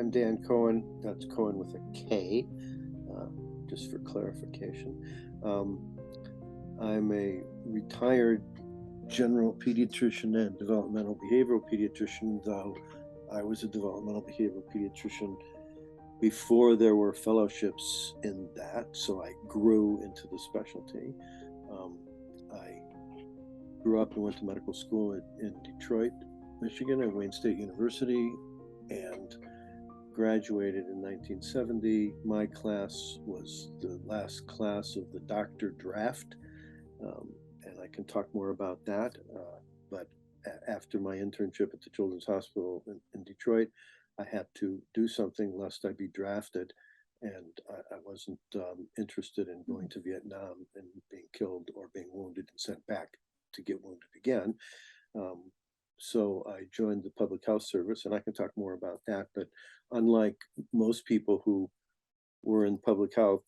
I'm Dan Kohen. That's Kohen with a K, just for clarification. I'm a retired general pediatrician and developmental behavioral pediatrician, though I was a developmental behavioral pediatrician before there were fellowships in that, so I grew into the specialty. I grew up and went to medical school in Detroit, Michigan at Wayne State University, and graduated in 1970. My class was the last class of the doctor draft, and I can talk more about that. But after my internship at the Children's Hospital in Detroit, I had to do something lest I be drafted, and I wasn't interested in going to Vietnam and being killed or being wounded and sent back to get wounded again. So I joined the public health service, and I can talk more about that. But unlike most people who were in public health,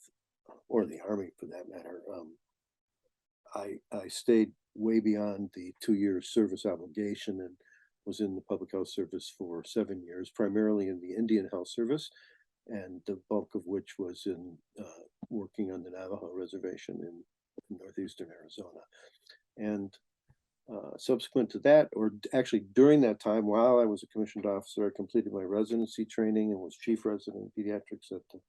or the Army for that matter, I stayed way beyond the 2-year service obligation and was in the public health service for 7 years, primarily in the Indian Health Service, and the bulk of which was in working on the Navajo Reservation in northeastern Arizona. And subsequent to that, or actually during that time, while I was a commissioned officer, I completed my residency training and was chief resident in pediatrics at the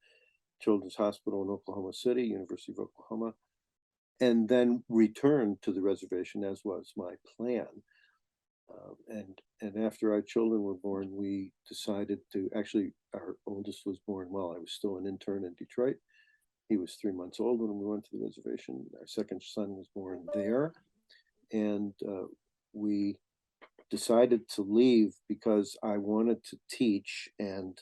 Children's Hospital in Oklahoma City, University of Oklahoma, and then returned to the reservation, as was my plan. And after our children were born, we decided to, actually, our oldest was born while I was still an intern in Detroit. He was 3 months old when we went to the reservation. Our second son was born there. And we decided to leave because I wanted to teach, and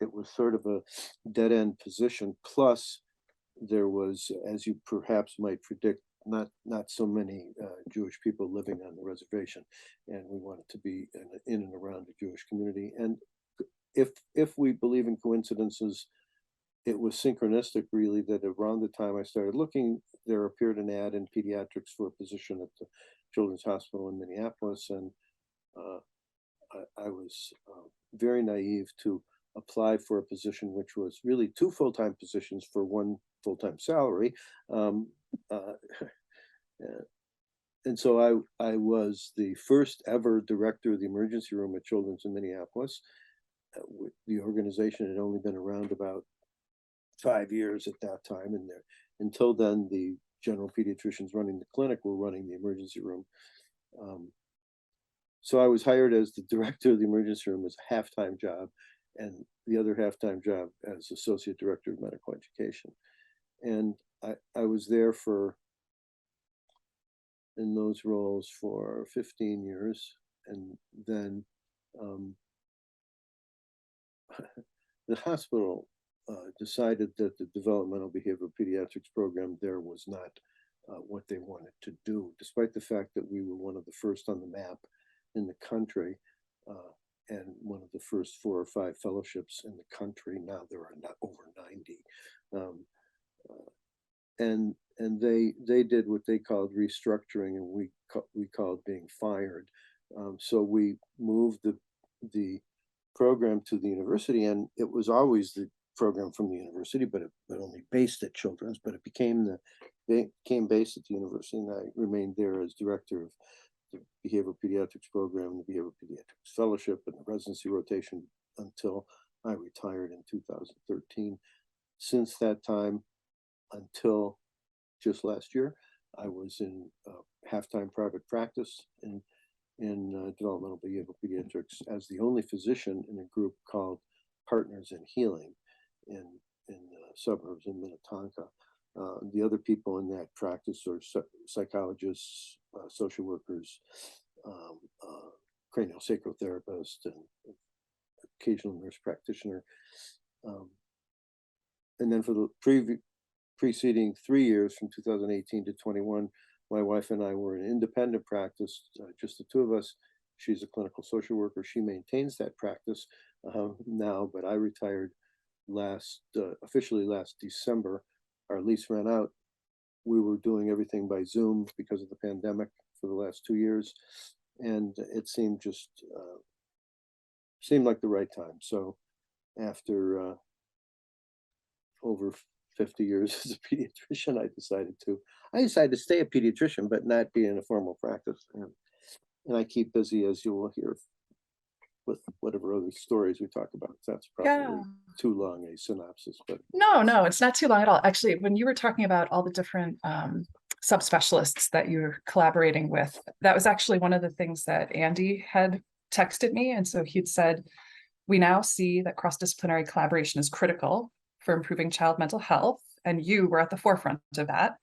it was sort of a dead-end position. Plus, there was, as you perhaps might predict, not so many Jewish people living on the reservation, and we wanted to be in and around the Jewish community. And if we believe in coincidences, it was synchronistic, really, that around the time I started looking, there appeared an ad in pediatrics for a position at the Children's Hospital in Minneapolis, and I was very naive to apply for a position which was really 2 full-time positions for 1 full-time salary. And so I was the first ever director of the emergency room at Children's in Minneapolis. The organization had only been around about 5 years at that time, and until then, the general pediatricians running the clinic were running the emergency room. So I was hired as the director of the emergency room as a half-time job, and the other half-time job as associate director of medical education. And I was there in those roles for 15 years, and then the hospital decided that the developmental behavioral pediatrics program there was not what they wanted to do, despite the fact that we were one of the first on the map in the country, and one of the first 4 or 5 fellowships in the country. Now there are not over 90. And they did what they called restructuring, and we called being fired. So we moved the program to the university, and it was always the program from the university, but only based at Children's. But it became based at the university, and I remained there as director of the behavioral pediatrics program, the behavioral pediatrics fellowship, and the residency rotation until I retired in 2013. Since that time until just last year, I was in half-time private practice in developmental behavioral pediatrics as the only physician in a group called Partners in Healing in suburbs in Minnetonka. The other people in that practice are psychologists, social workers, craniosacral therapists, and occasional nurse practitioner. And then for the preceding 3 years, from 2018 to 21, my wife and I were in independent practice, just the 2 of us. She's a clinical social worker. She maintains that practice now, but I retired officially last December. Our lease ran out. We were doing everything by Zoom because of the pandemic for the last 2 years, and it seemed like the right time. So after over 50 years as a pediatrician, I decided to stay a pediatrician, but not be in a formal practice. And I keep busy, as you will hear, with whatever other stories we talk about. That's Yeah. probably too long a synopsis, but No, it's not too long at all. Actually, when you were talking about all the different subspecialists that you're collaborating with, that was actually one of the things that Andy had texted me. And so he'd said, we now see that cross-disciplinary collaboration is critical for improving child mental health, and you were at the forefront of that.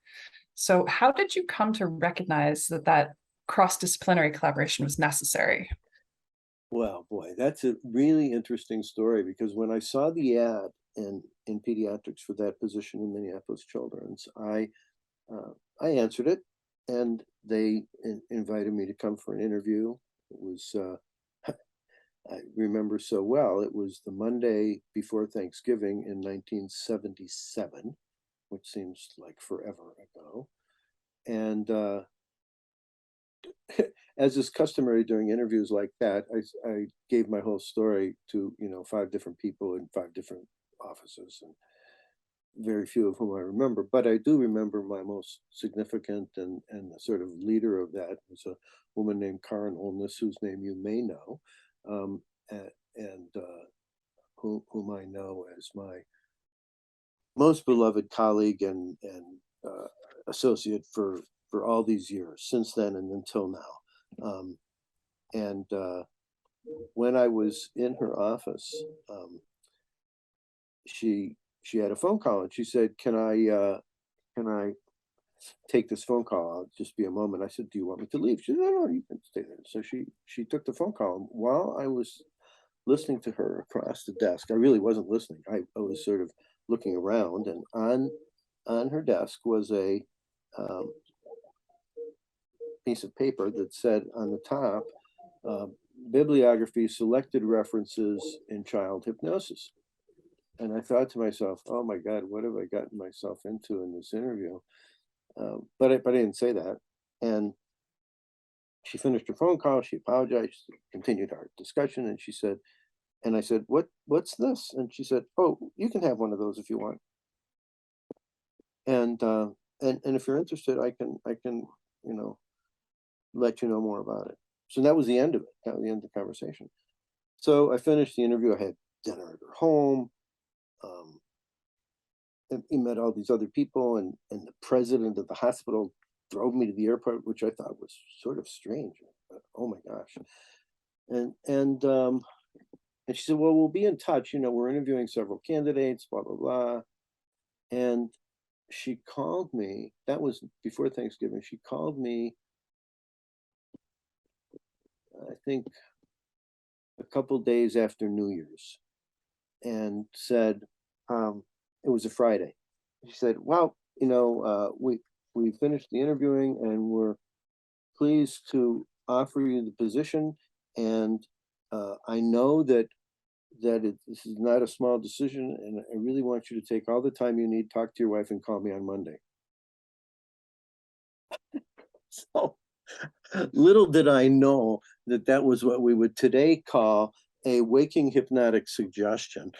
So how did you come to recognize that cross-disciplinary collaboration was necessary? well, boy, that's a really interesting story, because when I saw the ad in pediatrics for that position in Minneapolis Children's, I answered it, and they invited me to come for an interview. It was I remember so well. It was the Monday before Thanksgiving in 1977, which seems like forever ago. And as is customary during interviews like that, I gave my whole story to 5 different people in 5 different offices, and very few of whom I remember. But I do remember my most significant and the sort of leader of that was a woman named Karen Olness, whose name you may know, um, and whom I know as my most beloved colleague and associate for all these years since then and until now. And when I was in her office, she had a phone call, and she said, "Can I take this phone call? I'll just be a moment." I said, "Do you want me to leave?" She said, "No, you can stay there." So she took the phone call. And while I was listening to her across the desk, I really wasn't listening. I was sort of looking around, and on her desk was a um, piece of paper that said on the top, uh, bibliography, selected references in child hypnosis. And I thought to myself, "Oh my God, what have I gotten myself into in this interview?" But I didn't say that. And she finished her phone call. She apologized. She continued our discussion, and she said, and I said, "What's this?" And she said, "Oh, you can have one of those if you want. And and if you're interested, I can you know let you know more about it." So that was the end of it. That was the end of the conversation. So I finished the interview. I had dinner at her home. Um, and he met all these other people, and the president of the hospital drove me to the airport, which I thought was sort of strange. Oh my gosh! And and um, and she said, "Well, we'll be in touch. We're interviewing several candidates. Blah blah blah." And she called me. That was before Thanksgiving. She called me, I think, a couple days after New Year's, and said, it was a Friday. She said, "Well, we finished the interviewing, and we're pleased to offer you the position. And I know that this is not a small decision, and I really want you to take all the time you need, talk to your wife, and call me on Monday." So little did I know that that was what we would today call a waking hypnotic suggestion,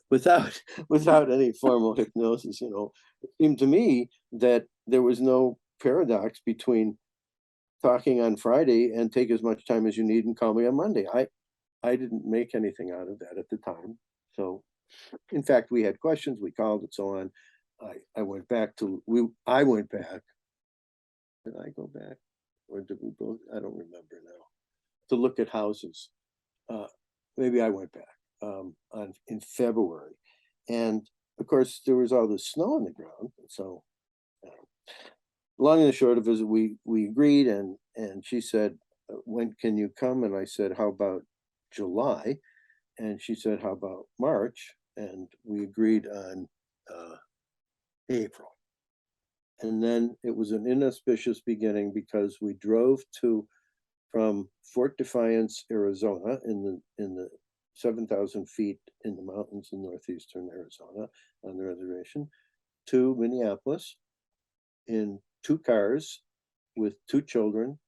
without without any formal hypnosis. It seemed to me that there was no paradox between talking on Friday and take as much time as you need and call me on Monday. I didn't make anything out of that at the time. So, in fact, we had questions, we called, and so on. I went back to we. I went back. Did I go back, or did we both? I don't remember now. To look at houses. Uh, Maybe I went back on in February, and of course there was all this snow on the ground. So, long and the short of it is, we agreed, and she said, "When can you come?" And I said, "How about July?" And she said, "How about March?" And we agreed on uh, April. And then it was an inauspicious beginning, because we drove to from Fort Defiance, Arizona, in the 7,000 feet in the mountains in northeastern Arizona on the reservation, to Minneapolis in 2 cars with 2 children,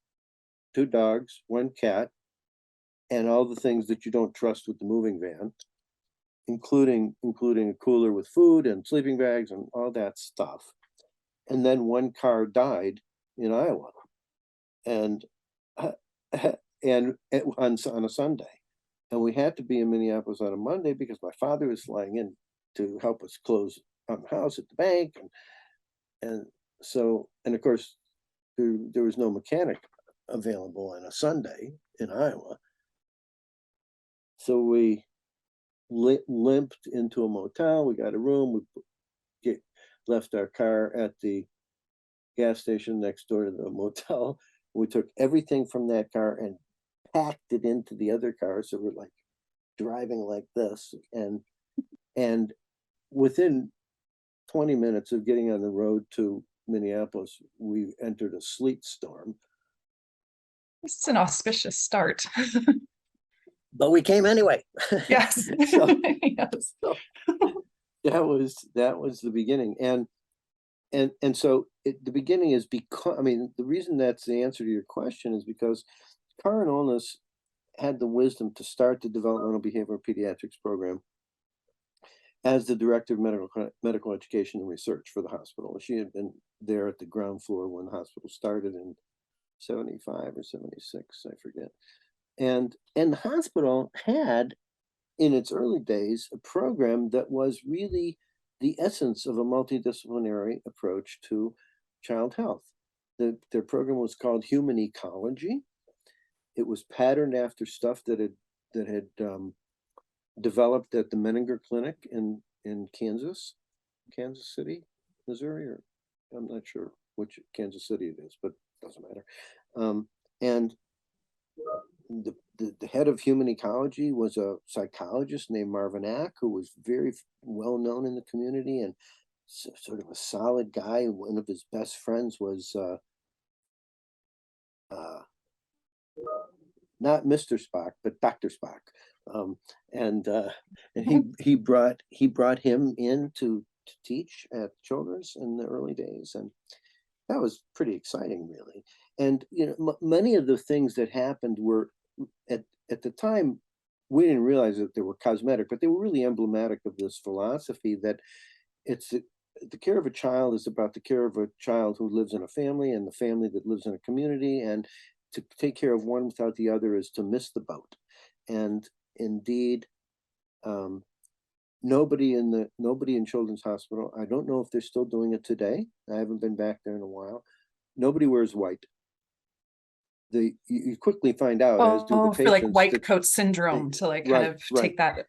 2 dogs, 1 cat, and all the things that you don't trust with the moving van. including a cooler with food and sleeping bags and all that stuff. And then one car died in Iowa, and and on a Sunday, and we had to be in Minneapolis on a Monday because my father was flying in to help us close on the house at the bank, and so, and of course there was no mechanic available on a Sunday in Iowa, so we limped into a motel. We got a room. We left our car at the gas station next door to the motel. We took everything from that car and packed it into the other car. So we're like driving like this, and within 20 minutes of getting on the road to Minneapolis, we entered a sleet storm. It's an auspicious start. But we came anyway. Yes. So, Yes. so that was the beginning, and so the beginning is because, I mean, the reason that's the answer to your question is because Karen Olness had the wisdom to start the developmental behavioral pediatrics program as the director of medical education and research for the hospital. She had been there at the ground floor when the hospital started in 75 or 76, I forget. And the hospital had, in its early days, a program that was really the essence of a multidisciplinary approach to child health. Their program was called Human Ecology. It was patterned after stuff that had developed at the Menninger Clinic in Kansas City, Missouri, or I'm not sure which Kansas City it is, but it doesn't matter. And the head of Human Ecology was a psychologist named Marvin Ack, who was very well known in the community and sort of a solid guy. One of his best friends was not Mr. Spock, but Dr. Spock, and he brought him in to teach at Children's in the early days, and that was pretty exciting, really. And many of the things that happened were at the time, we didn't realize that they were cosmetic, but they were really emblematic of this philosophy that it's the care of a child is about the care of a child who lives in a family and the family that lives in a community, and to take care of one without the other is to miss the boat. And indeed, nobody in Children's Hospital, I don't know if they're still doing it today, I haven't been back there in a while, nobody wears white. You quickly find out, as do the patients, for like white coat syndrome, to like kind of take that.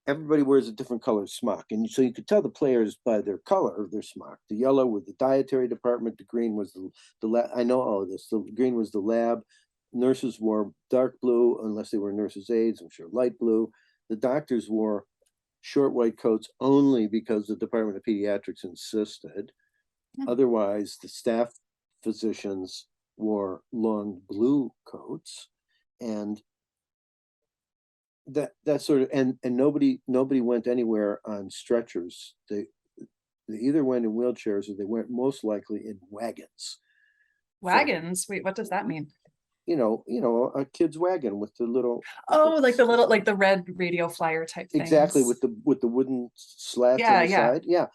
Everybody wears a different color smock, and so you could tell the players by their color of their smock. The yellow was the dietary department, the green was the lab. I know all of this. The green was the lab. Nurses wore dark blue, unless they were nurses' aides, I'm sure light blue. The doctors wore short white coats only because the Department of Pediatrics insisted. Otherwise, the staff physicians wore long blue coats, and that sort of, and nobody went anywhere on stretchers. They either went in wheelchairs or they went most likely in wagons. Wagons? Wait, what does that mean? A kid's wagon with the little, like the little, like the red radio flyer type things. Exactly, with the wooden slats on the side. Yeah.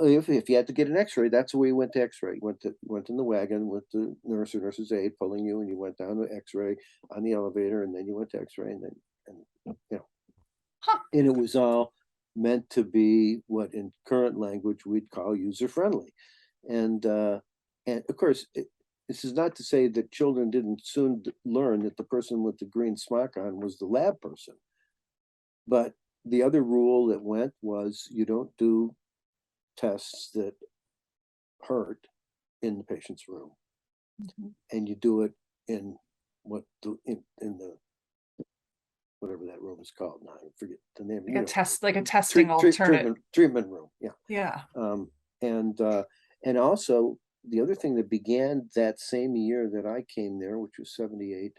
If you had to get an X-ray, that's the way you went to X-ray. You went in the wagon with the nurse or nurse's aide pulling you, and you went down to X-ray on the elevator, and then you went to X-ray, and and it was all meant to be what in current language we'd call user-friendly. And of course, this is not to say that children didn't soon learn that the person with the green smock on was the lab person. But the other rule that went was you don't do tests that hurt in the patient's room. And you do it in in the whatever that room is called now. I forget the name. Like a testing alternative. Treatment room. Yeah. Yeah. And also, the other thing that began that same year that I came there, which was 78,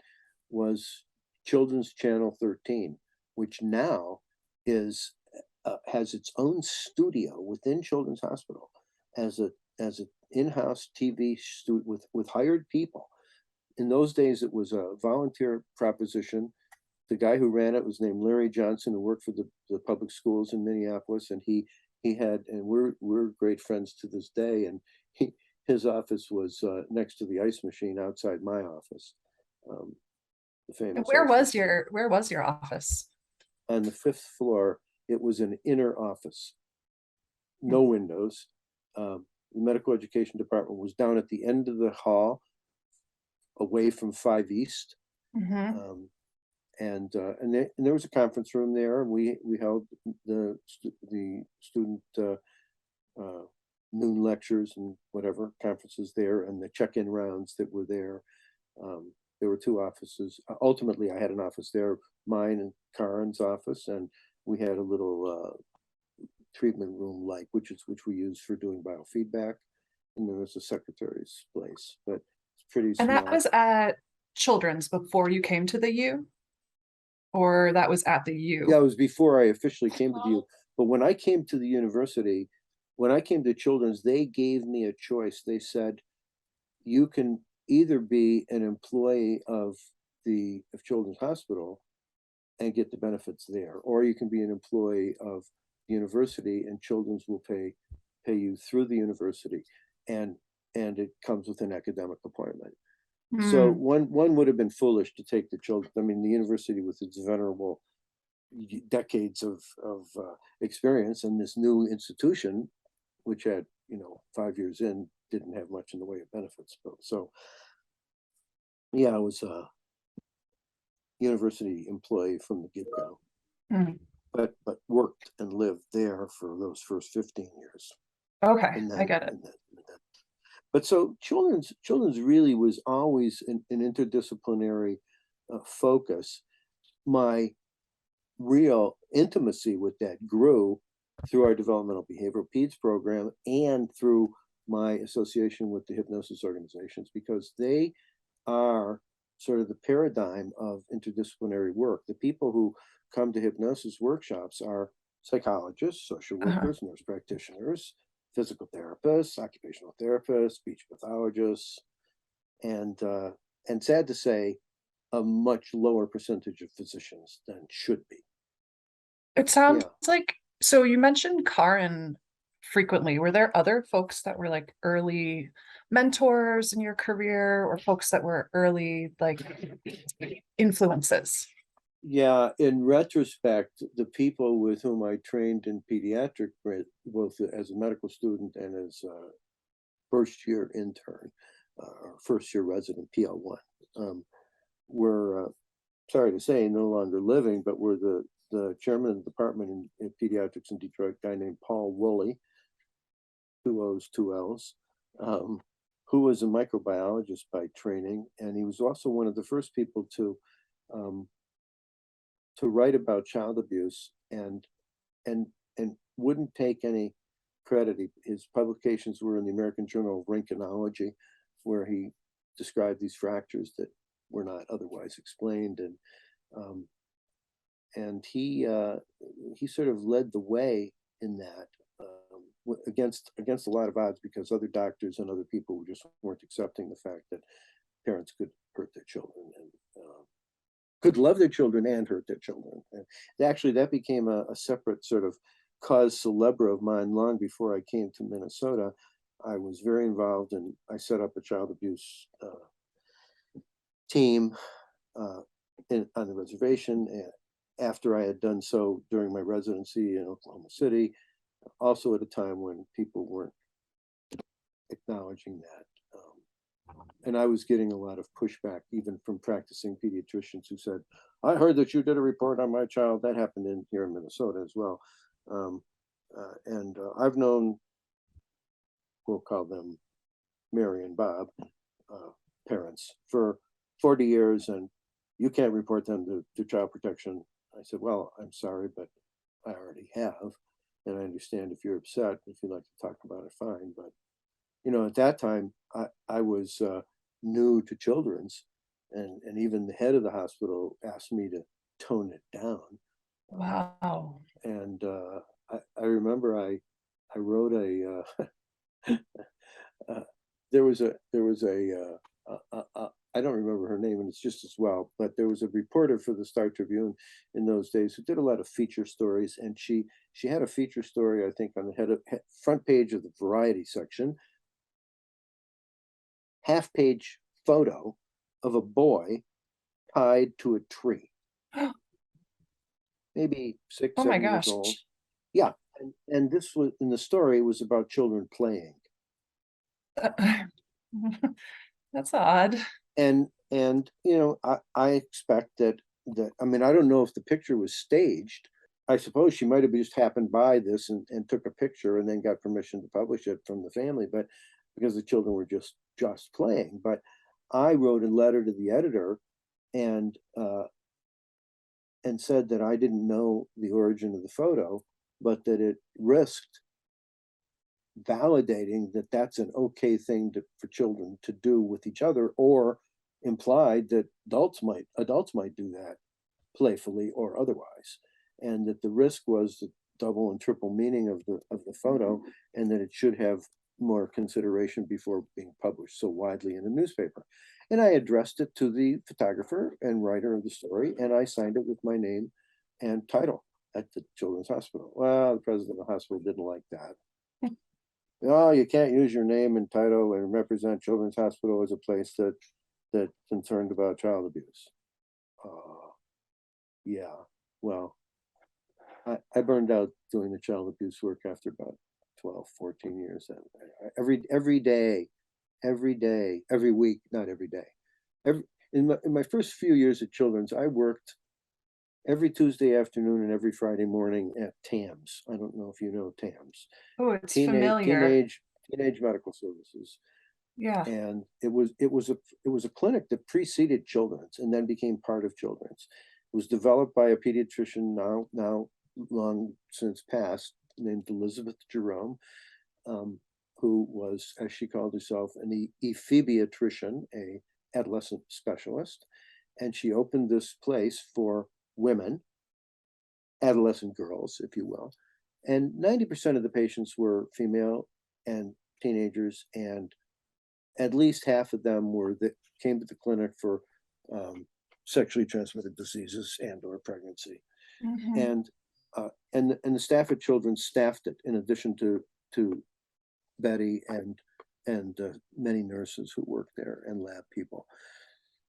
was Children's Channel 13, which now has its own studio within Children's Hospital as an in-house TV studio with hired people. In those days, it was a volunteer proposition. the guy who ran it was named Larry Johnson, who worked for the public schools in Minneapolis, and he had, and we're great friends to this day, and his office was next to the ice machine outside my office, the And famous where ice was machine. your office? On the 5th floor. It was an inner office, Mm. no windows. The medical education department was down at the end of the hall, away from 5 East. Mhm. And there was a conference room there, and we held the student noon lectures and whatever conferences there, and the check-in rounds that were there. There were 2 offices. Ultimately, I had an office there, mine and Karen's office, and we had a little treatment room, like which we use for doing biofeedback, and there was a secretary's place, but it's pretty And that small. was at Children's before you came to the U? Or that was at the U? Yeah, it was before I officially came to the U. But when I came to the university, when I came to Children's, they gave me a choice. They said, you can either be an employee of Children's Hospital and get the benefits there, or you can be an employee of the university, and Children's will pay you through the university, and it comes with an academic appointment. So Mm. one would have been foolish to take the children. I mean, the university with its venerable decades of experience, and this new institution, which had 5 years in, didn't have much in the way of benefits. So yeah, I was a university employee from the get-go, Mm. but worked and lived there for those first 15 years, Okay, and I then get it. but so children's really was always an interdisciplinary focus. My real intimacy with that grew through our developmental behavioral peds program and through my association with the hypnosis organizations, because they are sort of the paradigm of interdisciplinary work. The people who come to hypnosis workshops are psychologists, social Uh-huh. workers, nurse practitioners, physical therapists, occupational therapists, speech pathologists, and sad to say, a much lower percentage of physicians than should be. It sounds Yeah. like, so you mentioned Karen frequently. Were there other folks that were like early mentors in your career, or folks that were early like influences? Yeah, in retrospect, the people with whom I trained in pediatric, both as a medical student and as a first year intern, or first year resident, PL1, were, sorry to say, no longer living, but were the chairman of the department in pediatrics in Detroit, a guy named Paul Woolley, 2 O's, 2 L's, who was a microbiologist by training, and he was also one of the first people to write about child abuse, and and wouldn't take any credit. His publications were in the American Journal of Rhynchonology, where he described these fractures that were not otherwise explained, and he sort of led the way in that, against a lot of odds, because other doctors and other people just weren't accepting the fact that parents could hurt their children, and could love their children and hurt their children. And actually, that became a separate sort of cause célèbre of mine long before I came to Minnesota. I was very involved, and I set up a child abuse team on the reservation. And after I had done so during my residency in Oklahoma City, also at a time when people weren't acknowledging that. And I was getting a lot of pushback, even from practicing pediatricians who said, I heard that you did a report on my child. That happened here in Minnesota as well. And I've known, we'll call them Mary and Bob, parents, for 40 years, and you can't report them to child protection. I said, well, I'm sorry, but I already have. And I understand if you're upset, if you'd like to talk about it, fine. But, at that time, I was new to children's, and even the head of the hospital asked me to tone it down. Wow. And I remember I wrote a there was a I don't remember her name, and happens just as well. But there was a reporter for the Star Tribune in those days who did a lot of feature stories, and she had a feature story, I think, on the front page of the variety section, half-page photo of a boy tied to a tree, maybe six, Oh my 7 years gosh. old. Yeah, and this was in the story was about children playing. That's odd. And you know, I expect that I mean, I don't know if the picture was staged. I suppose she might have just happened by this and took a picture and then got permission to publish it from the family, but because the children were just playing. But I wrote a letter to the editor and said that I didn't know the origin of the photo, but that it risked validating that that's an okay thing for children to do with each other, or implied that adults might do that playfully or otherwise, and that the risk was the double and triple meaning of the photo, and that it should have more consideration before being published so widely in a newspaper. And I addressed it to the photographer and writer of the story, and I signed it with my name and title at the Children's Hospital. Well, the president of the hospital didn't like that. Oh, you can't use your name and title and represent Children's Hospital as a place that's concerned about child abuse. Yeah, well, I burned out doing the child abuse work after about 12, 14 years. Every day, every week, not every day. In my first few years at Children's, I worked every Tuesday afternoon and every Friday morning at TAMS. I don't know if you know TAMS. Oh, it's familiar. Teenage medical services. Yeah. And it was a clinic that preceded Children's and then became part of Children's. It was developed by a pediatrician now long since passed, named Elizabeth Jerome, who was, as she called herself, an ephebiatrician, a adolescent specialist. And she opened this place for women, adolescent girls, if you will. And 90% of the patients were female and teenagers, and at least half of them came to the clinic for sexually transmitted diseases and or pregnancy. Mm-hmm. And the staff at Children's staffed it, in addition to Betty and many nurses who worked there and lab people.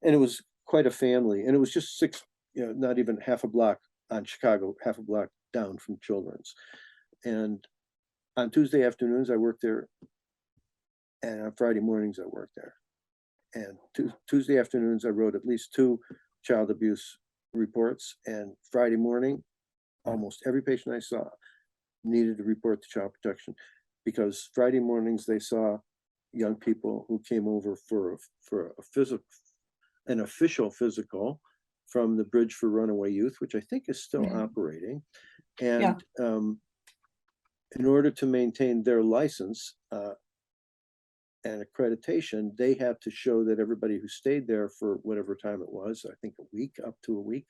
And it was quite a family. And it was just not even half a block on Chicago, half a block down from Children's. And on Tuesday afternoons, I worked there. And on Friday mornings, I worked there. And Tuesday afternoons, I wrote at least 2 child abuse reports. And Friday morning, almost every patient I saw needed to report to child protection, because Friday mornings they saw young people who came over for an official physical from the Bridge for Runaway Youth, which I think is still operating. And in order to maintain their license and accreditation, they had to show that everybody who stayed there for whatever time it was, I think a week, up to a week,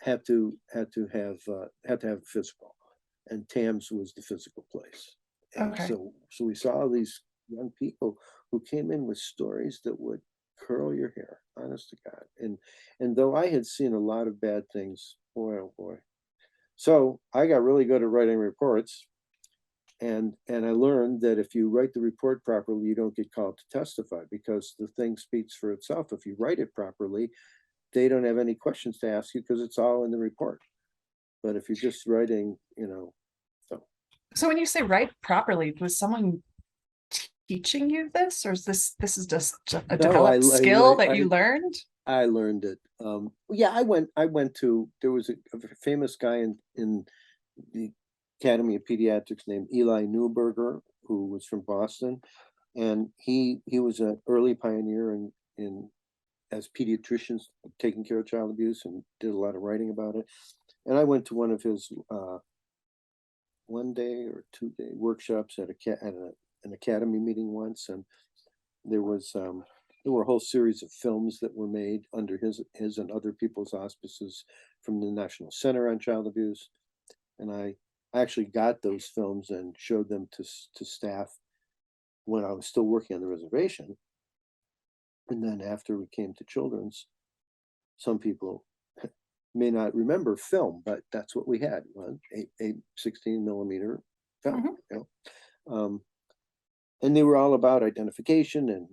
had to have a physical. And TAMS was the physical place. And so we saw these young people who came in with stories that would curl your hair, honest to God. And though I had seen a lot of bad things, boy, oh boy. So I got really good at writing reports. And I learned that if you write the report properly, you don't get called to testify, because the thing speaks for itself. If you write it properly, they don't have any questions to ask you because it's all in the report. But if you're just writing, So when you say write properly, was someone teaching you this, or is this is just a developed skill that you learned? I learned it. Yeah, I went to, there was a famous guy in the Academy of Pediatrics named Eli Newberger, who was from Boston, and he was an early pioneer in as pediatricians taking care of child abuse, and did a lot of writing about it. And I went to one of his 1-day or 2-day workshops at an academy meeting once, and there were a whole series of films that were made under his and other people's auspices from the National Center on Child Abuse. And I actually got those films and showed them to staff when I was still working on the reservation. And then after we came to Children's, some people may not remember film, but that's what we had, a 16 millimeter film, and they were all about identification and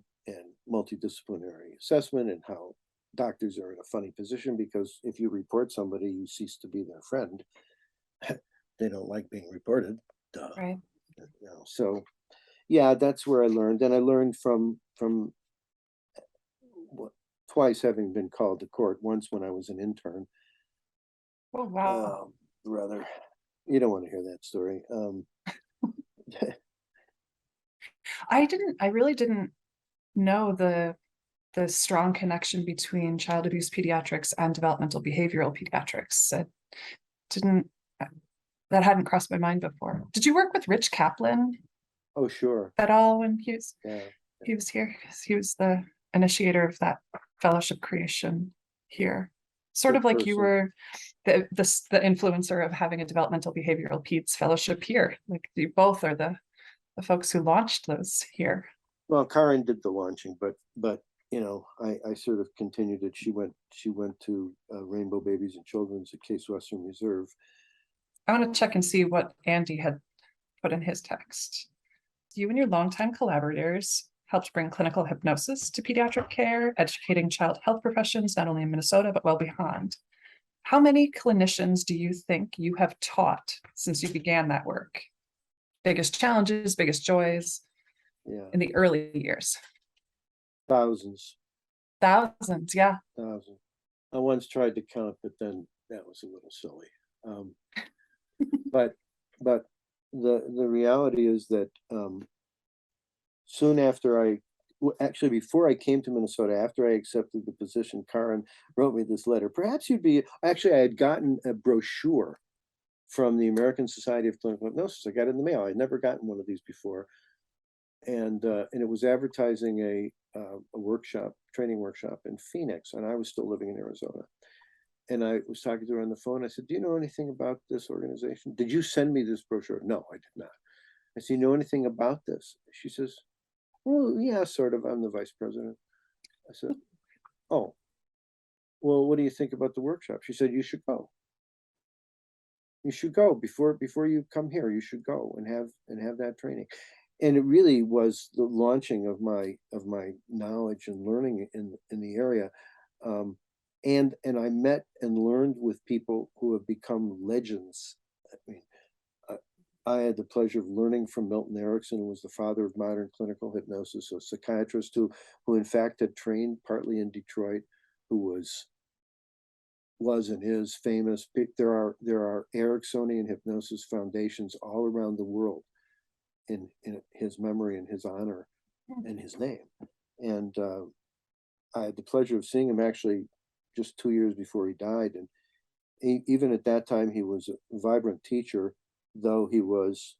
multidisciplinary assessment, and how doctors are in a funny position because if you report somebody, you cease to be their friend. They don't like being reported. Duh. Right. So yeah, that's where I learned. And I learned from twice having been called to court, once when I was an intern. Oh, wow. Rather, you don't want to hear that story. I really didn't know the strong connection between child abuse pediatrics and developmental behavioral pediatrics. It didn't, that hadn't crossed my mind before. Did you work with Rich Kaplan Oh, sure. at all when he was Yeah. he was here? 'Cause he was the initiator of that fellowship creation here. Sort Good of like you person. were the influencer of having a developmental behavioral peds fellowship here. Like you both are the folks who launched those here. Well, Karen did the launching, but you know, I sort of continued it. She went to Rainbow Babies and Children's at Case Western Reserve. I want to check and see what Andy had put in his text. You and your longtime collaborators helped bring clinical hypnosis to pediatric care, educating child health professions, not only in Minnesota, but well beyond. How many clinicians do you think you have taught since you began that work? Biggest challenges, biggest joys in the early years? Thousands. Thousands, yeah. Thousands. I once tried to count, but then that was a little silly. But the reality is that soon after actually before I came to Minnesota, after I accepted the position, Karen wrote me this letter. Perhaps you'd be, actually I had gotten a brochure from the American Society of Clinical Hypnosis. I got it in the mail. I'd never gotten one of these before. And it was advertising a training workshop in Phoenix, and I was still living in Arizona. And I was talking to her on the phone. I said, "Do you know anything about this organization? Did you send me this brochure?" "No, I did not." I said, "You know anything about this?" She says, "Well, yeah, sort of. I'm the vice president." I said, "Oh, well, what do you think about the workshop?" She said, "You should go. You should go before you come here. You should go and have that training." And it really was the launching of my knowledge and learning in the area. And I met and learned with people who have become legends. I mean, I had the pleasure of learning from Milton Erickson, who was the father of modern clinical hypnosis, a psychiatrist who in fact had trained partly in Detroit, who was and is famous. There are Ericksonian hypnosis foundations all around the world in his memory and his honor and his name. And I had the pleasure of seeing him actually just 2 years before he died. And even at that time, he was a vibrant teacher, though he was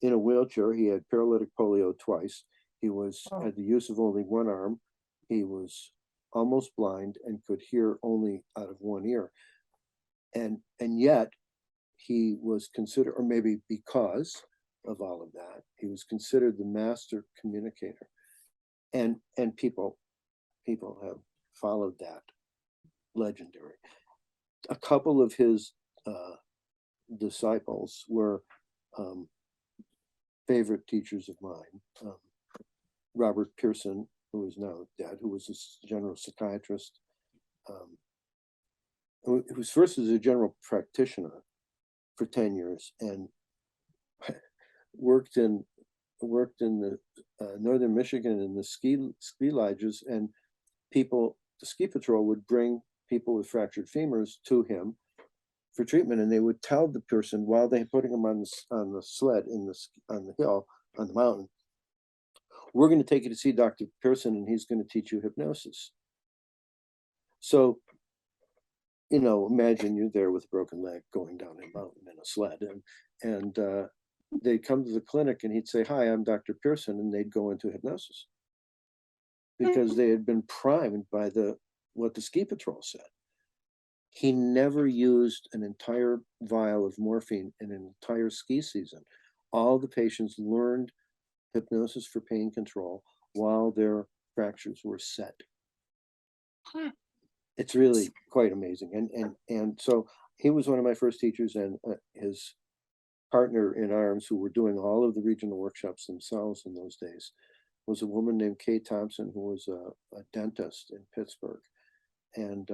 in a wheelchair. He had paralytic polio twice. He had the use of only one arm. He was almost blind and could hear only out of one ear. And yet he was considered, or maybe because of all of that, he was considered the master communicator. And people have followed that legendary. A couple of his disciples were favorite teachers of mine. Robert Pearson, who is now dead, who was a general psychiatrist, who was first as a general practitioner for 10 years and worked in the northern Michigan in the ski lodges, and the ski patrol would bring people with fractured femurs to him for treatment, and they would tell the person while they're putting them on the sled on the hill, on the mountain, "We're going to take you to see Dr. Pearson, and he's going to teach you hypnosis." So, imagine you're there with a broken leg going down a mountain in a sled, and they'd come to the clinic, and he'd say, "Hi, I'm Dr. Pearson," and they'd go into hypnosis because they had been primed by what the ski patrol said. He never used an entire vial of morphine in an entire ski season. All the patients learned hypnosis for pain control while their fractures were set. it's really quite amazing. And so he was one of my first teachers, and his partner in arms, who were doing all of the regional workshops themselves in those days, was a woman named Kay Thompson, who was a dentist in Pittsburgh, and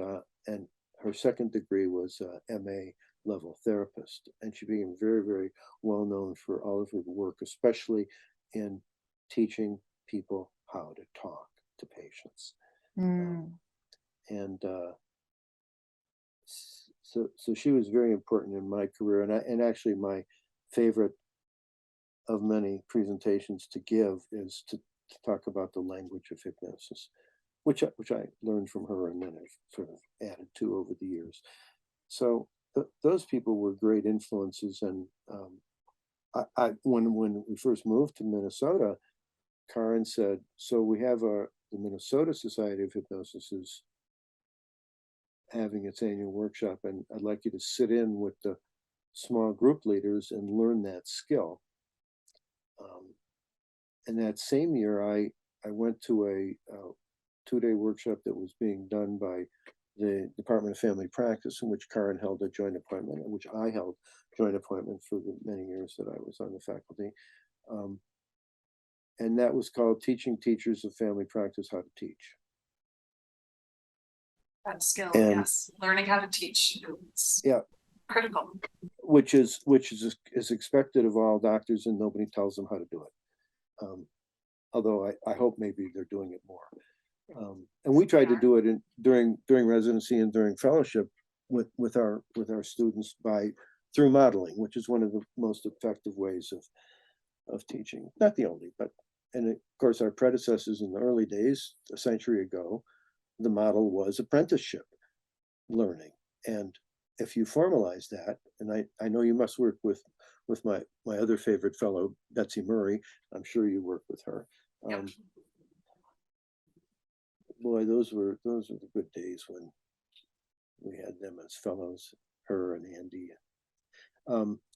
her second degree was MA level therapist, and she became very, very well known for all of her work, especially in teaching people how to talk to patients. And so she was very important in my career, and actually my favorite of many presentations to give is to talk about the language of hypnosis, which I learned from her and then I've sort of added to over the years. So those people were great influences. And when we first moved to Minnesota, Karen said, so we have the Minnesota Society of Hypnosis is having its annual workshop, and I'd like you to sit in with the small group leaders and learn that skill. And that same year, I went to a 2-day workshop that was being done by the Department of Family Practice, in which Karen held a joint appointment, in which I held joint appointment for the many years that I was on the faculty. And that was called Teaching Teachers of Family Practice How to Teach. That skill, and, yes. Learning how to teach. Yeah. Critical. Which is expected of all doctors, and nobody tells them how to do it. Although I hope maybe they're doing it more. And we tried to do it during residency and during fellowship with our students through modeling, which is one of the most effective ways of teaching. Not the only, but, and of course our predecessors in the early days, a century ago, the model was apprenticeship learning. And if you formalize that, and I know you must work with my other favorite fellow, Betsy Murray. I'm sure you work with her. Yep. Boy, those were the good days when we had them as fellows, her and Andy.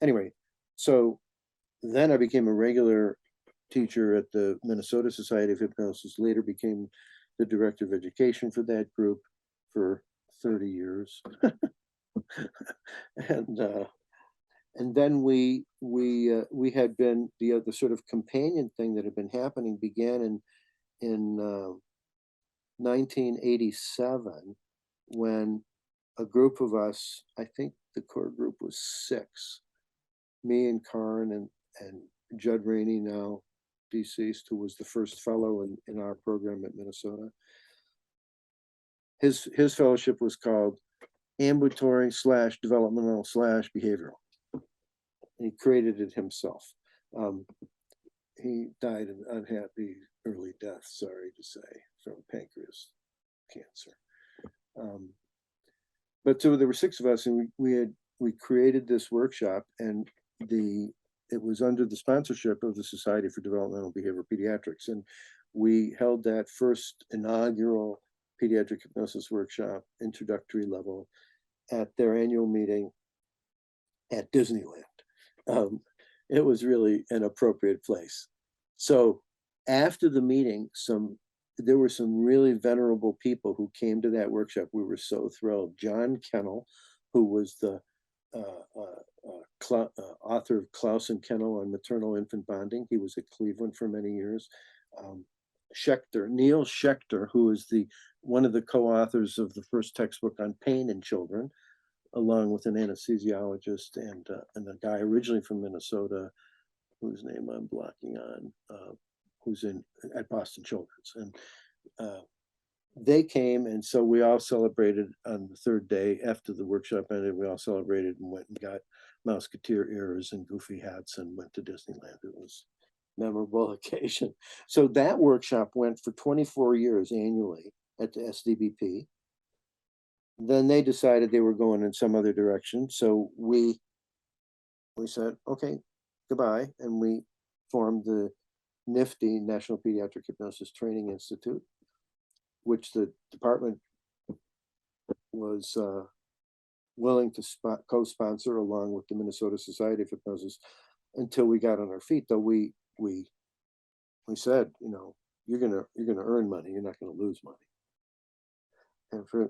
Anyway, so then I became a regular teacher at the Minnesota Society of Hypnosis, later became the director of education for that group for 30 years. And then we had been the sort of companion thing that had been happening began in 1987, when a group of us, I think the core group was 6, me and Karen and Judd Rainey, now deceased, who was the first fellow in our program at Minnesota. His fellowship was called Ambulatory / Developmental / Behavioral. And he created it himself. He died an unhappy early death, sorry to say, from pancreas cancer. But so there were 6 of us, and we created this workshop, and it was under the sponsorship of the Society for Developmental Behavioral Pediatrics, and we held that first inaugural pediatric hypnosis workshop, introductory level, at their annual meeting at Disneyland. It was really an appropriate place. So after the meeting, there were some really venerable people who came to that workshop. We were so thrilled. John Kennel, who was the author of Klaus and Kennel on maternal infant bonding. He was at Cleveland for many years. Neil Schechter, who is one of the co-authors of the first textbook on pain in children, along with an anesthesiologist and a guy originally from Minnesota, whose name I'm blocking on, who's at Boston Children's. And they came, and so we all celebrated on the 3rd day after the workshop ended. We all celebrated and went and got Mouseketeer ears and goofy hats and went to Disneyland. It was a memorable occasion. So that workshop went for 24 years annually at the SDBP. Then they decided they were going in some other direction. So we said, okay, goodbye. And we formed the nifty National Pediatric Hypnosis Training Institute, which the department was willing to co-sponsor along with the Minnesota Society of Hypnosis until we got on our feet. Though we said, you're gonna earn money, you're not gonna lose money. And for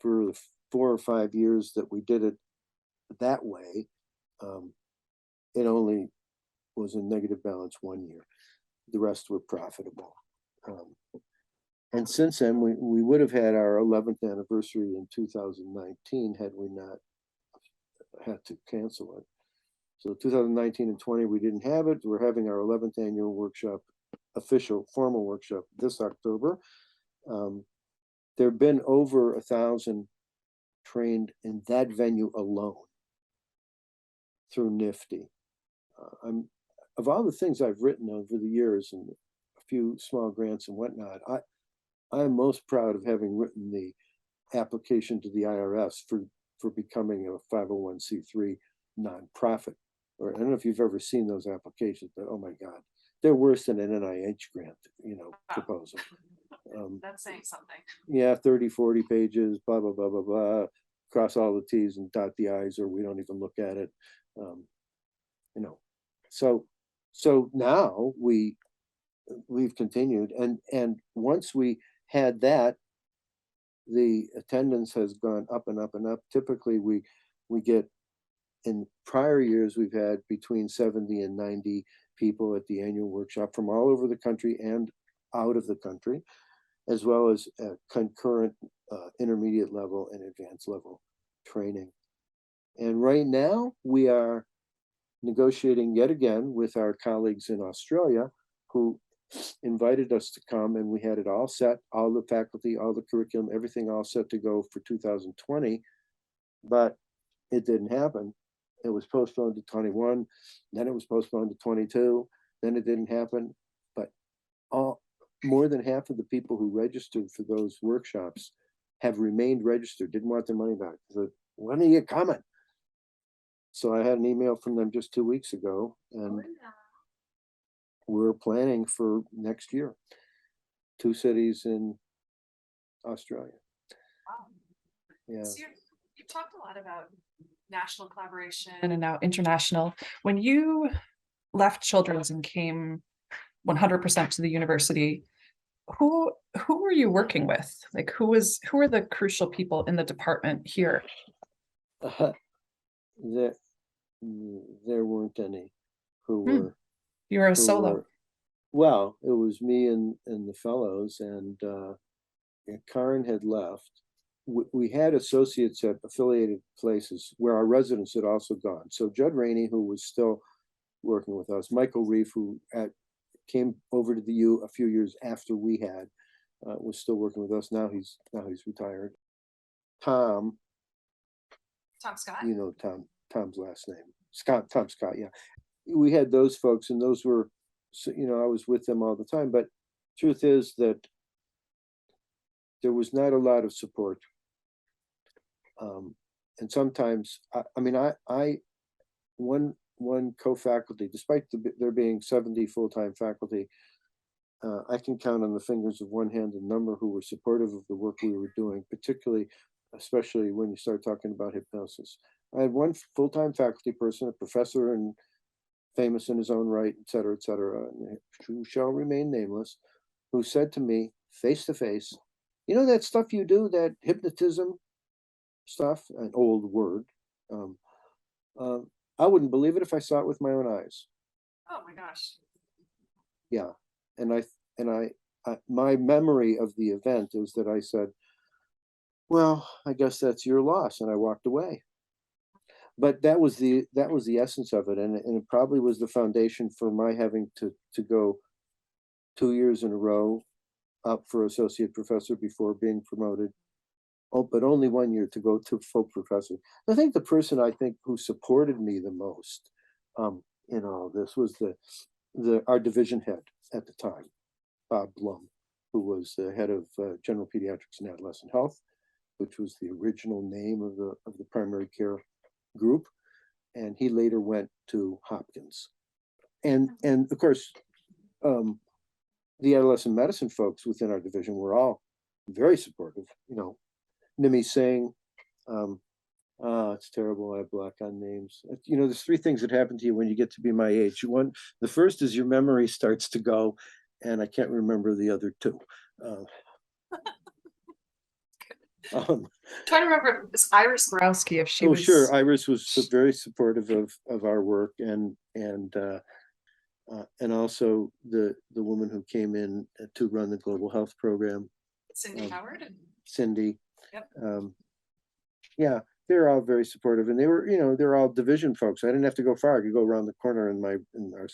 the 4 or 5 years that we did it that way, it only was in negative balance 1 year. The rest were profitable. And since then, we would have had our 11th anniversary in 2019 had we not had to cancel it. So 2019 and 20, we didn't have it. We're having our 11th annual workshop, official formal workshop this October. There have been over 1,000 trained in that venue alone through NIFTY. Of all the things I've written over the years and a few small grants and whatnot, I'm most proud of having written the application to the IRS for becoming a 501c3 nonprofit. Or I don't know if you've ever seen those applications, but oh my God, they're worse than an NIH grant, proposal. That's saying something. Yeah, 30, 40 pages, blah, blah, blah, blah, blah. Cross all the T's and dot the I's, or we don't even look at it. So now we've continued, and once we had that, the attendance has gone up and up and up. Typically, we get, in prior years, we've had between 70 and 90 people at the annual workshop from all over the country and out of the country, as well as concurrent intermediate level and advanced level training. And right now we are negotiating yet again with our colleagues in Australia who invited us to come, and we had it all set, all the faculty, all the curriculum, everything all set to go for 2020, but it didn't happen. It was postponed to 21, then it was postponed to 22, then it didn't happen. But more than half of the people who registered for those workshops have remained registered, didn't want their money back. So when are you coming? So I had an email from them just 2 weeks ago, and we're planning for next year, 2 cities in Australia. Wow. Yeah. So you've talked a lot about national collaboration and now international. When you left Children's and came 100% to the university, who were you working with? Like, who are the crucial people in the department here? There weren't any who were. You were a solo. Well, it was me and the fellows, and Karen had left. We had associates at affiliated places where our residents had also gone. So Judd Rainey, who was still working with us, Michael Reef, who came over to the U a few years after we had, was still working with us. Now he's retired. Tom Scott. You know Tom's last name, Tom Scott. Yeah, we had those folks, and those were, I was with them all the time. But truth is that there was not a lot of support. And sometimes, one co-faculty, despite there being 70 full-time faculty, I can count on the fingers of one hand the number who were supportive of the work we were doing, especially when you start talking about hypnosis. I had one full-time faculty person, a professor and famous in his own right, et cetera, who shall remain nameless, who said to me face to face, that stuff you do, that hypnotism stuff, an old word, I wouldn't believe it if I saw it with my own eyes. Oh my gosh. Yeah. And my memory of the event is that I said, well, I guess that's your loss. And I walked away. But that was the essence of it. And it probably was the foundation for my having to go 2 years in a row up for associate professor before being promoted. Oh, but only 1 year to go to full professor. I think the person who supported me the most in all this was our division head at the time, Bob Blum, who was the head of general pediatrics and adolescent health, which was the original name of the primary care group, and he later went to Hopkins, and of course, the adolescent medicine folks within our division were all very supportive. Nimi Singh, it's terrible. I block on names. There's 3 things that happen to you when you get to be my age. The first is your memory starts to go, and I can't remember the other 2. Trying to remember, it's Iris Borowski, if she Oh, was. sure. Iris was very supportive of our work, and also the woman who came in to run the global health program, Cindy Howard. Cindy. Yep. Yeah, they're all very supportive, and they were, they're all division folks. I didn't have to go far. I could go around the corner in our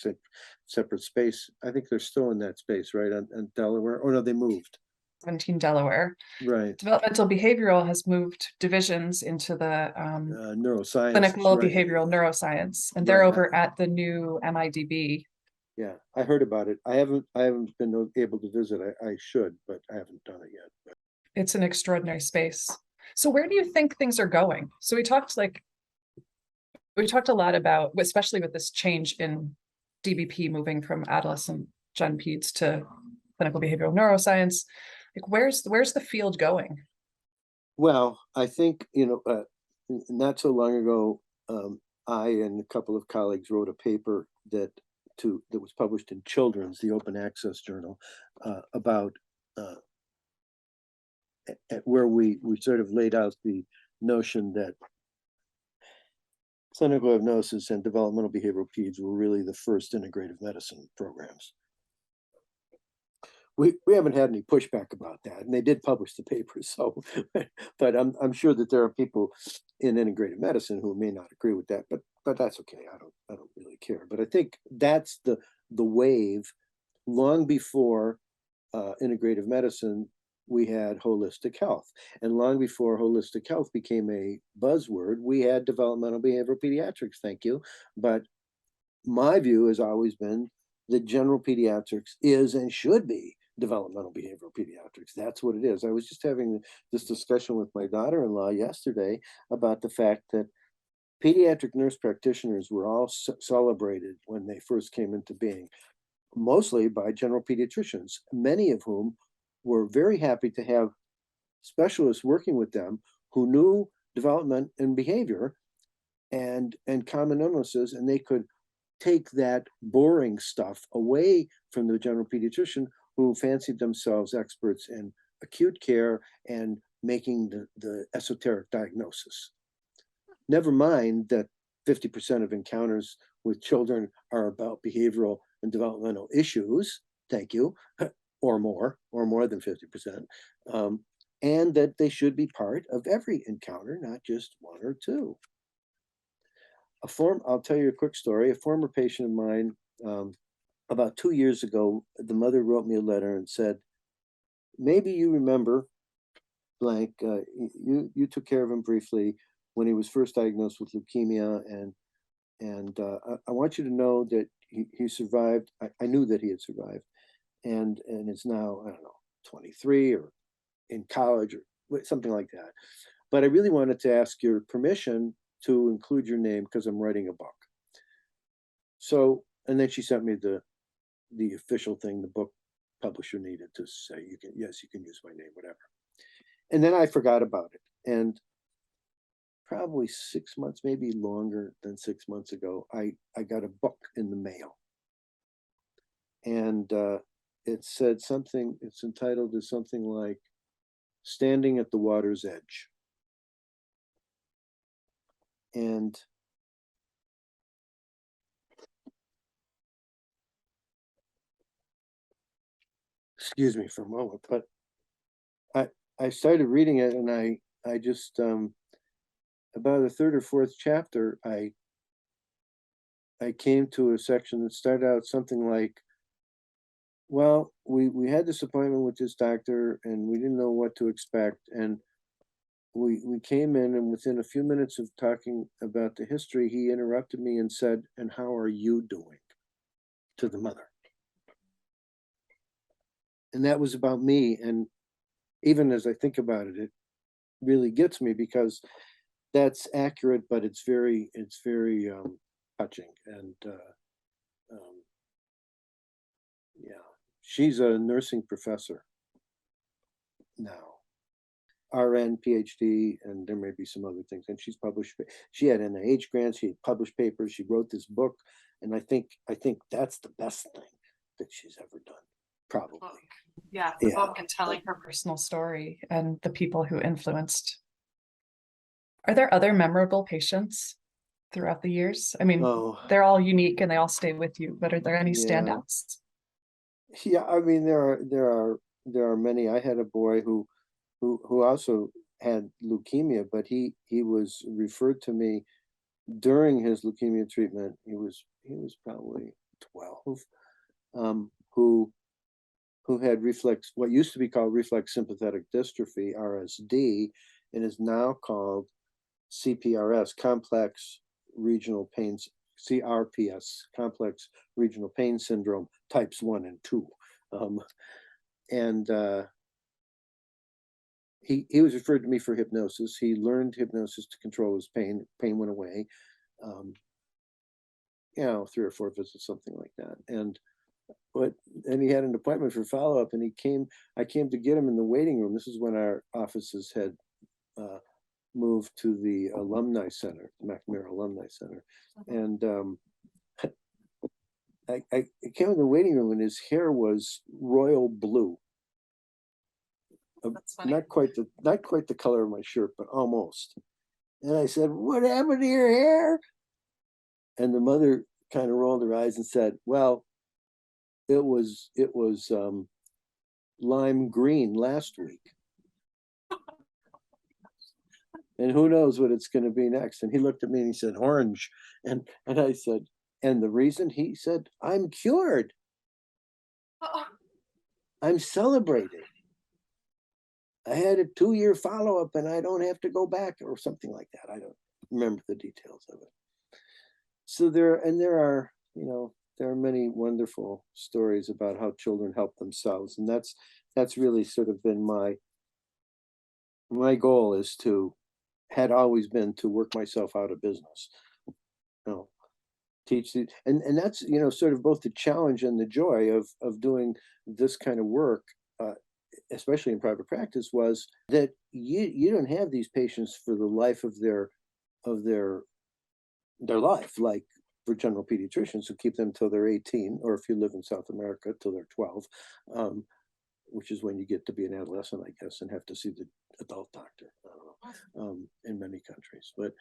separate space. I think they're still in that space, right, on Delaware. Oh no, they moved. 17 Delaware. Right. Developmental behavioral has moved divisions into the Neuroscience, clinical right. behavioral neuroscience, and they're over at the new MIDB. Yeah, I heard about it. I haven't been able to visit. I should, but I haven't done it yet. But. It's an extraordinary space. So where do you think things are going? So we talked a lot about, especially with this change in DBP moving from adolescent gen peds to clinical behavioral neuroscience. Like where's the field going? Well, I think, not so long ago, I and a couple of colleagues wrote a paper that was published in Children's, the open access journal, about where we sort of laid out the notion that clinical hypnosis and developmental behavioral peds were really the first integrative medicine programs. We haven't had any pushback about that, and they did publish the paper. So, but I'm sure that there are people in integrative medicine who may not agree with that, but that's okay. I don't really care. But I think that's the wave. Long before integrative medicine, we had holistic health, and long before holistic health became a buzzword, we had developmental behavioral pediatrics. Thank you. But my view has always been that general pediatrics is and should be developmental behavioral pediatrics. That's what it is. I was just having this discussion with my daughter-in-law yesterday about the fact that pediatric nurse practitioners were all celebrated when they first came into being, mostly by general pediatricians, many of whom were very happy to have specialists working with them who knew development and behavior and common illnesses, and they could take that boring stuff away from the general pediatrician who fancied themselves experts in acute care and making the esoteric diagnosis. Never mind that 50% of encounters with children are about behavioral and developmental issues, thank you, or more than 50%, and that they should be part of every encounter, not just one or two. I'll tell you a quick story. A former patient of mine, about 2 years ago, the mother wrote me a letter and said, maybe you remember blank, you took care of him briefly when he was first diagnosed with leukemia, and I want you to know that he survived. I knew that he had survived, and is now, I don't know, 23 or in college or something like that. But I really wanted to ask your permission to include your name because I'm writing a book. So, and then she sent me the official thing the book publisher needed to say, you can use my name, whatever. And then I forgot about it. And probably 6 months, maybe longer than 6 months ago, I got a book in the mail. And it said something, it's entitled as something like Standing at the Water's Edge. And excuse me for a moment, but I started reading it, and I just about the third or fourth chapter, I came to a section that started out something like, well, we had this appointment with this doctor and we didn't know what to expect, and we came in, and within a few minutes of talking about the history, he interrupted me and said, and how are you doing, to the mother. And that was about me. And even as I think about it, it really gets me, because that's accurate, but it's very touching. And yeah, she's a nursing professor now, RN, PhD, and there may be some other things. And she had NIH grants, she had published papers, she wrote this book, and I think that's the best thing that she's ever done, probably. Yeah, the book and telling her personal story and the people who influenced. Are there other memorable patients throughout the years? I mean, Oh, they're all unique and they all stay with you, but are there any yeah. standouts? Yeah, I mean there are many. I had a boy who also had leukemia, but he was referred to me during his leukemia treatment. He was probably 12, who had what used to be called reflex sympathetic dystrophy, RSD, and is now called CPRS, complex regional pains, CRPS, complex regional pain syndrome, types 1 and 2. And he was referred to me for hypnosis. He learned hypnosis to control his pain. Pain went away. 3 or 4 visits, something like that. And he had an appointment for follow-up, and I came to get him in the waiting room. This is when our offices had moved to the alumni center, McNamara Alumni Center. And I came in the waiting room, and his hair was royal blue. Not quite the color of my shirt, but almost. And I said, "What happened to your hair?" And the mother kind of rolled her eyes and said, "Well, it was lime green last week, and who knows what it's going to be next." And he looked at me and he said, "Orange." And I said, "And the reason?" He said, "I'm cured. I'm celebrating. I had a 2-year follow-up and I don't have to go back," or something like that. I don't remember the details of it. So there are many wonderful stories about how children help themselves. And that's really sort of been my goal had always been to work myself out of business. Teach the, and that's, sort of both the challenge and the joy of doing this kind of work, especially in private practice, was that you don't have these patients for the life of their life, like for general pediatricians who keep them till they're 18, or if you live in South America, till they're 12, which is when you get to be an adolescent, I guess, and have to see the adult doctor. I don't know, in many countries. But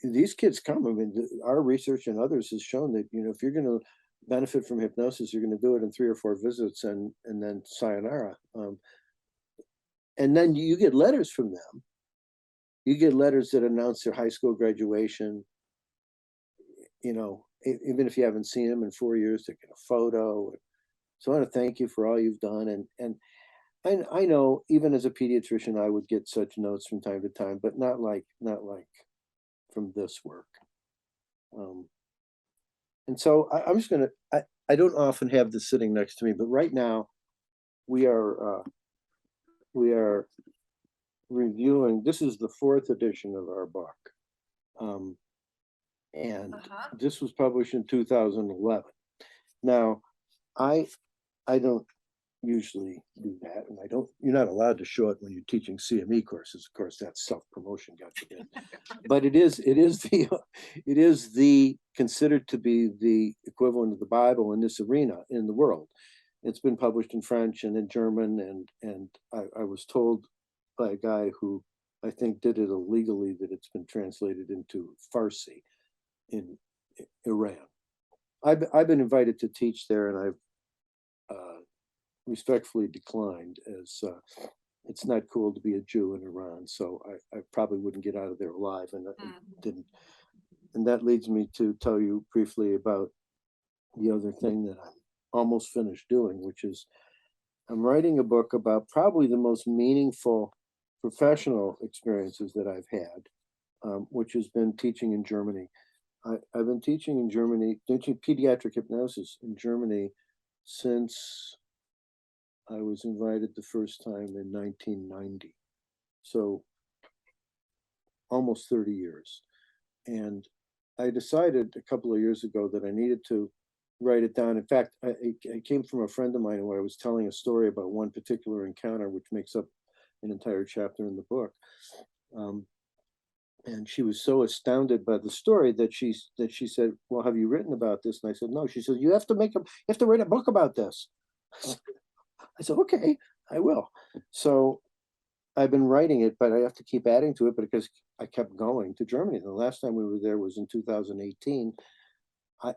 these kids come. I mean, our research and others has shown that if you're going to benefit from hypnosis, you're going to do it in 3 or 4 visits, and then sayonara. And then you get letters from them. You get letters that announce their high school graduation. Even if you haven't seen them in 4 years, they get a photo. So I want to thank you for all you've done. And I know even as a pediatrician, I would get such notes from time to time, but not like from this work. And so I'm just gonna. I don't often have this sitting next to me, but right now we are reviewing. This is the 4th edition of our book. And this was published in 2011. Now, I don't usually do that, and you're not allowed to show it when you're teaching CME courses. Of course, that's self-promotion, God forbid. But it is the considered to be the equivalent of the Bible in this arena in the world. It's been published in French and in German, and I was told by a guy who I think did it illegally that it's been translated into Farsi in Iran. I've been invited to teach there, and I've respectfully declined, as it's not cool to be a Jew in Iran. So I probably wouldn't get out of there alive, and I didn't. And that leads me to tell you briefly about the other thing that I'm almost finished doing, which is I'm writing a book about probably the most meaningful professional experiences that I've had, which has been teaching in Germany. I've been teaching in Germany, teaching pediatric hypnosis in Germany since I was invited the first time in 1990. So almost 30 years. And I decided a couple of years ago that I needed to write it down. In fact, it came from a friend of mine where I was telling a story about one particular encounter, which makes up an entire chapter in the book. And she was so astounded by the story that she said, "Well, have you written about this?" And I said, "No." She said, you have to write a book about this." I said, okay, I will. So I've been writing it, but I have to keep adding to it because I kept going to Germany. The last time we were there was in 2018.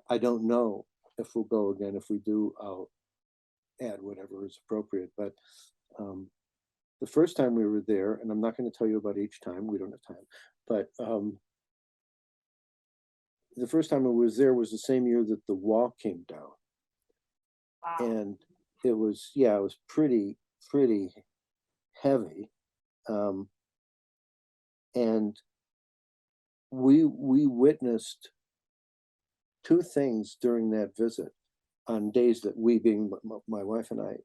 I don't know if we'll go again. If we do, I'll add whatever is appropriate. But um, the first time we were there, and I'm not going to tell you about each time, we don't have time, but the first time I was there was the same year that the wall came down. Wow. And it was, yeah, it was pretty heavy. And we witnessed two things during that visit on days that we, being my wife and I,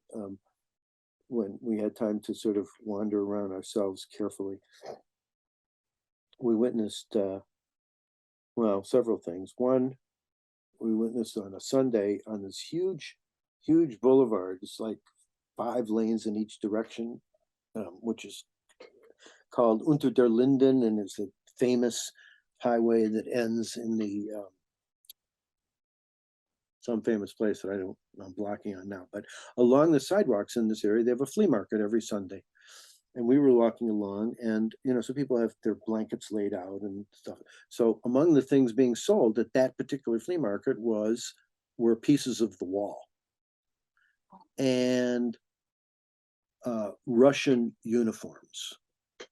when we had time to sort of wander around ourselves carefully, we witnessed, well, several things. One, we witnessed on a Sunday on this huge boulevard. It's like 5 lanes in each direction, which is called Unter der Linden, and it's a famous highway that ends in the some famous place that I'm blocking on now. But along the sidewalks in this area, they have a flea market every Sunday. And we were walking along, and so people have their blankets laid out and stuff. So among the things being sold at that particular flea market were pieces of the wall and Russian uniforms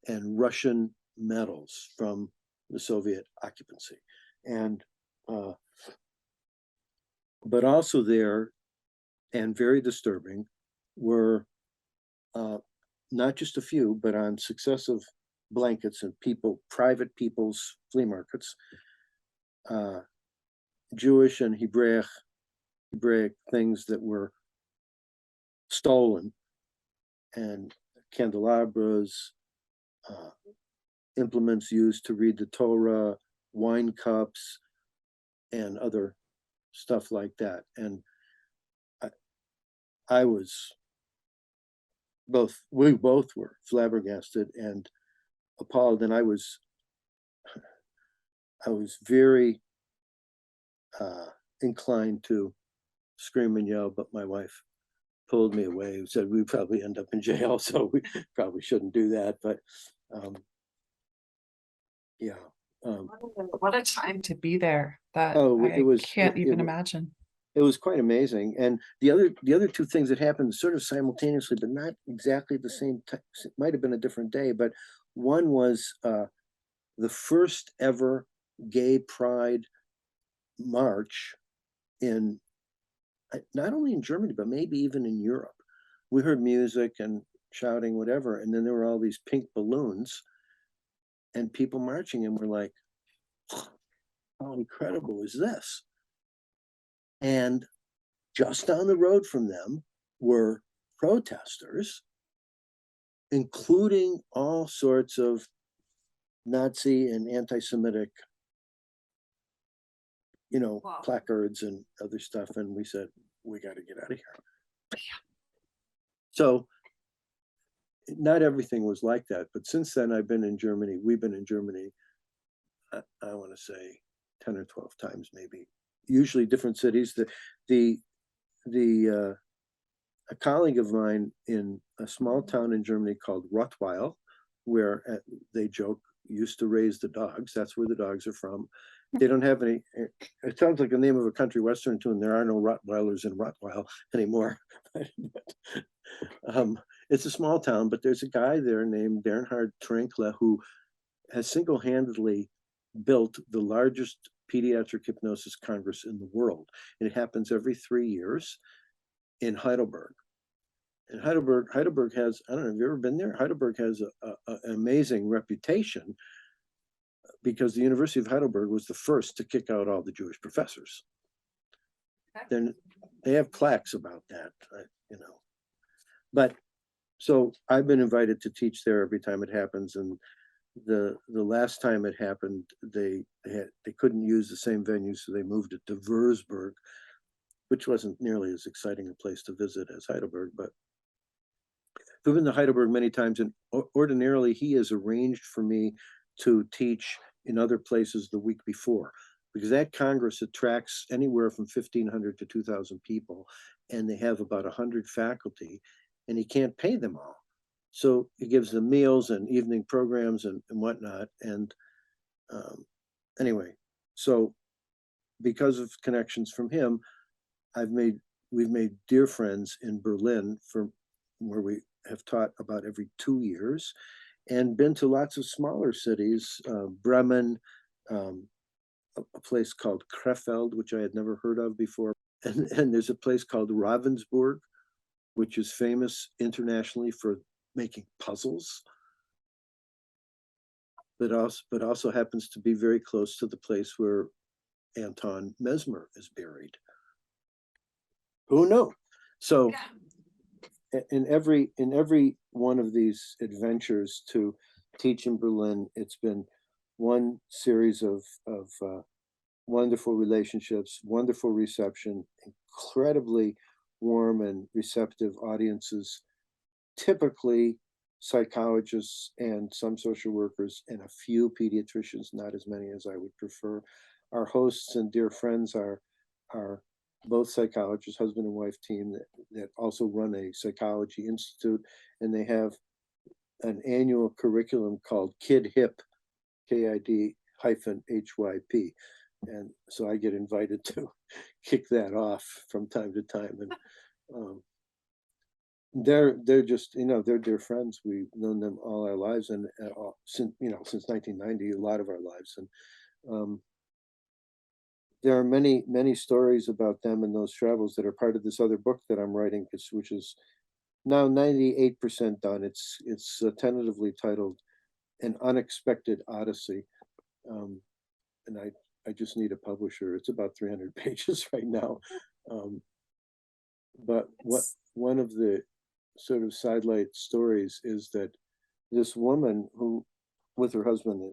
and Russian medals from the Soviet occupancy. And but also there, and very disturbing, were not just a few, but on successive blankets and private people's flea markets, Jewish and Hebraic things that were stolen, and candelabras, implements used to read the Torah, wine cups, and other stuff like that. And we both were flabbergasted and appalled. And I was very inclined to scream and yell, but my wife pulled me away and said we'd probably end up in jail, so we probably shouldn't do that. But yeah. What a time to be there. That can't even imagine. It was quite amazing. And the other two things that happened sort of simultaneously, but not exactly the same time. It might have been a different day, but one was the first ever gay pride march in not only in Germany, but maybe even in Europe. We heard music and shouting, whatever, and then there were all these pink balloons and people marching, and we're like, how incredible is this? And just down the road from them were protesters, including all sorts of Nazi and anti-Semitic, Wow. placards and other stuff. And we said, we got to get out of here. So not everything was like that. But since then, we've been in Germany, I want to say 10 or 12 times, maybe, usually different cities. A colleague of mine in a small town in Germany called Rottweil, where they joke used to raise the dogs. That's where the dogs are from. They don't have any. It sounds like the name of a country western tune. There are no Rottweilers in Rottweil anymore. It's a small town, but there's a guy there named Bernhard Trinkle who has single-handedly built the largest pediatric hypnosis congress in the world. And it happens every 3 years in Heidelberg. And Heidelberg has, I don't know, have you ever been there? Heidelberg has an amazing reputation because the University of Heidelberg was the first to kick out all the Jewish professors. Then they have plaques about that, But so I've been invited to teach there every time it happens. And the last time it happened, they couldn't use the same venue, so they moved it to Würzburg, which wasn't nearly as exciting a place to visit as Heidelberg. But I've been to Heidelberg many times, and ordinarily he has arranged for me to teach in other places the week before, because that Congress attracts anywhere from 1,500 to 2,000 people, and they have about 100 faculty. and he can't pay them all. So he gives them meals and evening programs and whatnot. And anyway, so because of connections from him, we've made dear friends in Berlin, where we have taught about every 2 years, and been to lots of smaller cities, Bremen, a place called Krefeld, which I had never heard of before. And there's a place called Ravensburg, which is famous internationally for making puzzles, but also happens to be very close to the place where Anton Mesmer is buried. Who knew? So in every one of these adventures to teach in Berlin, it's been one series of wonderful relationships, wonderful reception, incredibly warm and receptive audiences, typically psychologists and some social workers and a few pediatricians, not as many as I would prefer. Our hosts and dear friends are both psychologists, husband and wife team that also run a psychology institute, and they have an annual curriculum called Kid Hip, KID-HYP. And so I get invited to kick that off from time to time. And they're just, they're dear friends. We've known them all our lives, and since 1990, a lot of our lives. And there are many stories about them and those travels that are part of this other book that I'm writing, which is now 98% done. It's tentatively titled An Unexpected Odyssey. And I just need a publisher. It's about 300 pages right now. But one of the sort of sidelight stories is that this woman who, with her husband,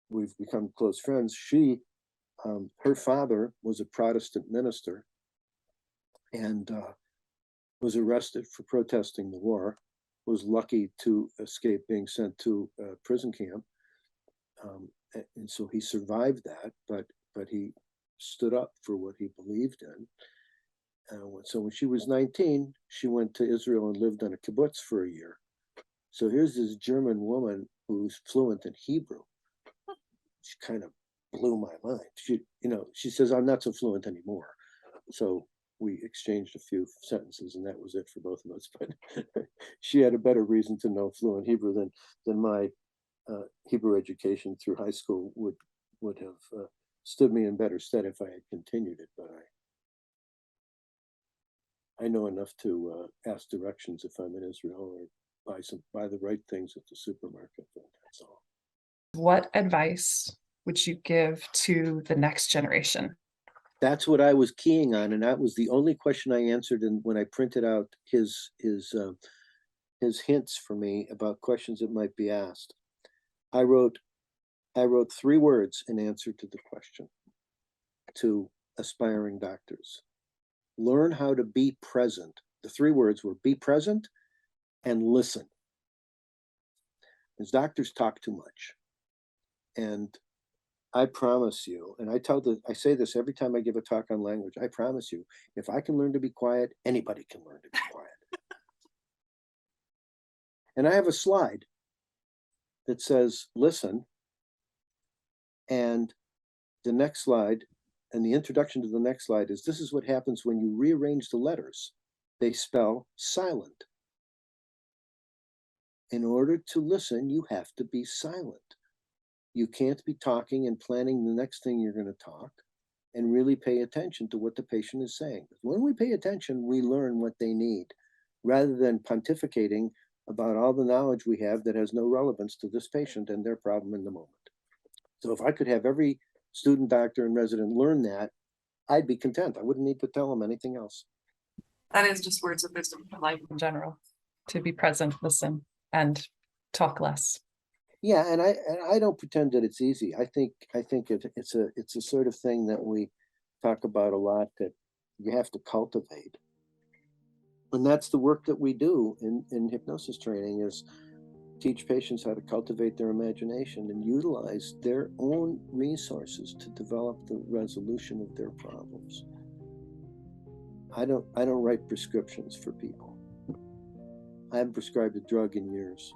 we've become close friends, her father was a Protestant minister and was arrested for protesting the war, was lucky to escape being sent to a prison camp. And so he survived that, but he stood up for what he believed in. So when she was 19, she went to Israel and lived on a kibbutz for a year. So here's this German woman who's fluent in Hebrew. She kind of blew my mind. She says, I'm not so fluent anymore. So we exchanged a few sentences, and that was it for both of us. But she had a better reason to know fluent Hebrew than my Hebrew education through high school would have stood me in better stead if I had continued it. But I know enough to ask directions if I'm in Israel, or buy the right things at the supermarket. That's all. What advice would you give to the next generation? That's what I was keying on, and that was the only question I answered. And when I printed out his hints for me about questions that might be asked, I wrote 3 words in answer to the question to aspiring doctors. Learn how to be present. The 3 words were be present and listen. Because doctors talk too much. And I promise you, and I say this every time I give a talk on language, I promise you, if I can learn to be quiet, anybody can learn to be quiet. And I have a slide that says, listen, and the next slide, and the introduction to the next slide is, this is what happens when you rearrange the letters. They spell silent. In order to listen, you have to be silent. You can't be talking and planning the next thing you're going to talk and really pay attention to what the patient is saying. When we pay attention, we learn what they need, rather than pontificating about all the knowledge we have that has no relevance to this patient and their problem in the moment. So if I could have every student, doctor, and resident learn that, I'd be content. I wouldn't need to tell them anything else. That is just words of wisdom for life in general, to be present, listen, and talk less. Yeah, and I don't pretend that it's easy. I think it's a sort of thing that we talk about a lot, that you have to cultivate. And that's the work that we do in hypnosis training, is teach patients how to cultivate their imagination and utilize their own resources to develop the resolution of their problems. I don't write prescriptions for people. I haven't prescribed a drug in years.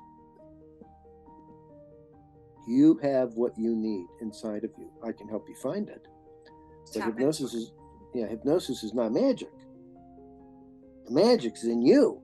You have what you need inside of you. I can help you find it. But hypnosis is not magic. The magic's in you.